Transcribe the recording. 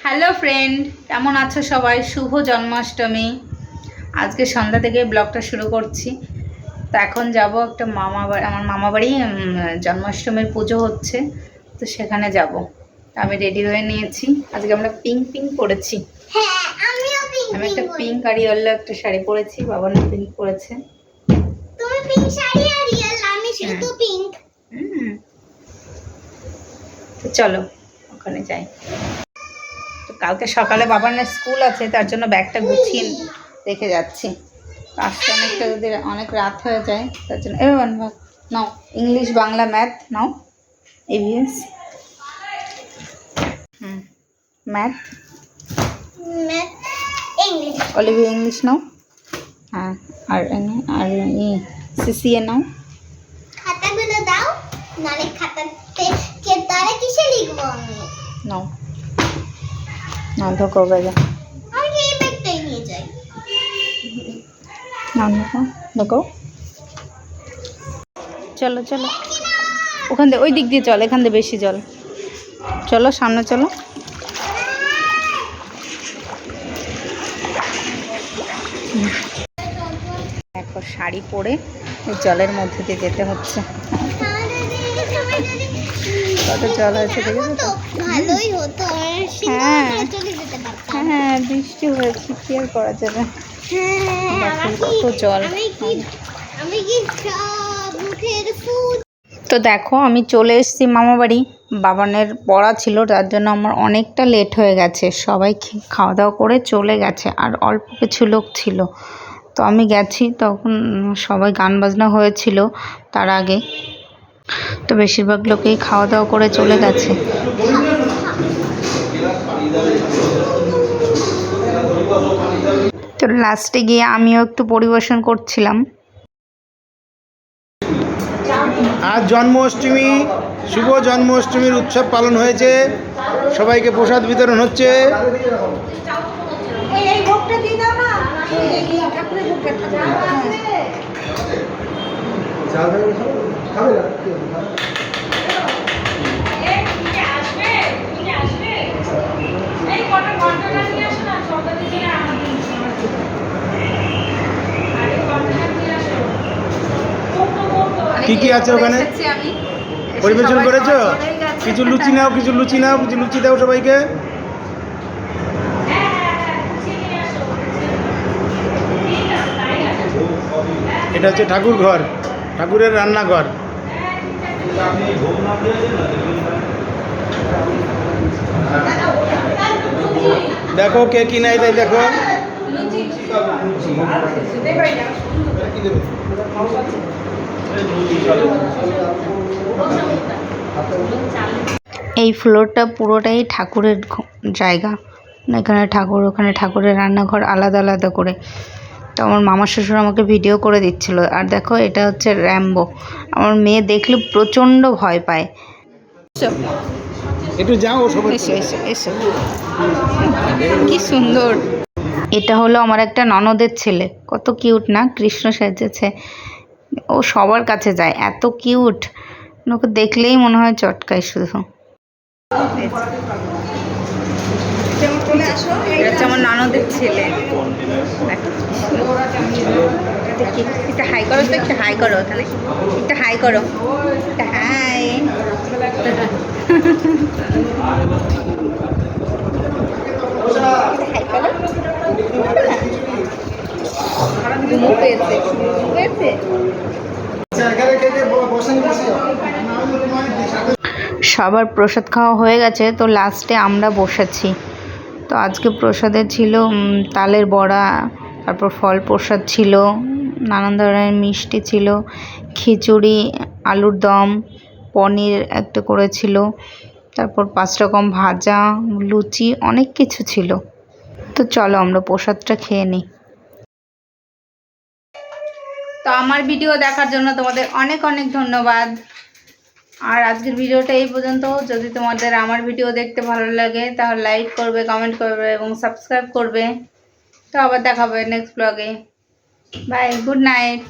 Hello friend, কেমন আছো সবাই? শুভ জন্মাষ্টমী। আজকে সন্ধ্যা থেকে ব্লগটা শুরু করছি। তো এখন যাব একটা আমার মামা বাড়ি, জন্মাষ্টমীর পুজো হচ্ছে, তো সেখানে যাব। আমি রেডি হয়ে নিয়েছি। আজকে আমরা পিঙ্ক পিঙ্ক পরেছি। আমি একটা পিঙ্ক আর ইয়েলো একটা শাড়ি পরেছি, বাবা না পিঙ্ক পরেছে। তুমি পিঙ্ক শাড়ি আর ইয়েলো, আমি শুধু পিঙ্ক। তো চলো ওখানে যাই। তো কালকে সকালে বাবার না স্কুল আছে, তার জন্য ব্যাগটা গুছিয়ে রেখে যাচ্ছি। আসতে অনেকটা যদি অনেক রাত হয়ে যায়, তার জন্য এবার নাও ইংলিশ, বাংলা, ম্যাথ নাও, EVS। Math, English, Olivia English নাও। হ্যাঁ, আর আর CCA নাও। খাতাগুলো দাও, নালে খাতাতে তারা কিসে লিখবো আমি? নাও নাও, ঢোকো ব্যাগে। আমি এই ব্যাগটাই নিয়ে যাই। নাও ঢোকো ঢোকো। চলো চলো, ওখান দিয়ে ওই দিক দিয়ে চল, এখান দিয়ে বেশি জল। চলো সামনে চলো। দেখো শাড়ি পরে জলের মধ্যে দিয়ে যেতে হচ্ছে। কত জল হয়েছে দেখেছো তো? ভালোই হতো, হ্যাঁ চলে যেতে পারতাম। হ্যাঁ, বৃষ্টি হয়েছে, কি আর করা যাবে। হ্যাঁ, কত জল। আমি কি সব মুখের ফুল। তো দেখো আমি চলে এসেছি মামা বাড়ি। বাবানের পড়া ছিল, তার জন্য আমার অনেকটা লেট হয়ে গেছে। সবাই খাওয়া দাওয়া করে চলে গেছে, আর অল্প কিছু লোক ছিল। তো আমি গেছি, তখন সবাই গান বাজনা হয়েছিল তার আগে। তো বেশিরভাগ লোকেই খাওয়া দাওয়া করে চলে গেছে। তো লাস্টে গিয়ে আমিও একটু পরিবেশন করছিলাম। আজ জন্মাষ্টমী, শুভ জন্মাষ্টমীর উৎসব পালন হয়েছে। সবাইকে প্রসাদ বিতরণ হচ্ছে। কি কি আছে ওখানে পরিবেশন করেছো? কিছু লুচি নাও, কিছু লুচি নাও, কিছু লুচি দাও সবাইকে। এটা হচ্ছে ঠাকুর ঘর, ঠাকুরের রান্নাঘর। দেখো কে কি নাই তাই দেখো। এই ফ্লোরটা পুরোটাই ঠাকুরের জায়গা। এখানে ঠাকুর, ওখানে ঠাকুরের রান্নাঘর আলাদা আলাদা করে। তো আমার মামা শ্বশুর আমাকে ভিডিও করে দিচ্ছিল। আর দেখো এটা হচ্ছে র্যাম্বো। আমার মেয়ে দেখলে প্রচণ্ড ভয় পায়। একটু যাও, এসো এসো এসো, কি সুন্দর। এটা হলো আমার একটা ননদের ছেলে, কত কিউট না, কৃষ্ণ সেজেছে। ও সবার কাছে যায়, এত কিউট, ওকে দেখলেই মনে হয় চটকায় শুধু। এটা হচ্ছে আমার ননদের ছেলে। একটা হাই করো তো, একটা হাই করো ওখানে, একটা হাই করো, একটা হাই। হাই করো। ঘুমো পেয়েছে, ঘুমো পেয়েছে। সবার প্রসাদ খাওয়া হয়ে গেছে, তো লাস্টে আমরা বসেছি। তো আজকে প্রসাদে ছিল তালের বড়া, তারপর ফল প্রসাদ ছিল, নানান ধরনের মিষ্টি ছিল, খিচুড়ি, আলুর দম, পনির একটা করেছিল, তারপর 5 রকম ভাজা, লুচি, অনেক কিছু ছিল। তো চলো আমরা প্রসাদটা খেয়ে নিই। তো আমার ভিডিও দেখার জন্য তোমাদের অনেক অনেক ধন্যবাদ। আর আজকের ভিডিওটা এই পর্যন্ত। যদি তোমাদের আমার ভিডিও দেখতে ভালো লাগে তাহলে লাইক করবে, কমেন্ট করবে এবং সাবস্ক্রাইব করবে। তো আবার দেখা হবে নেক্সট ব্লগে। Bye, good night.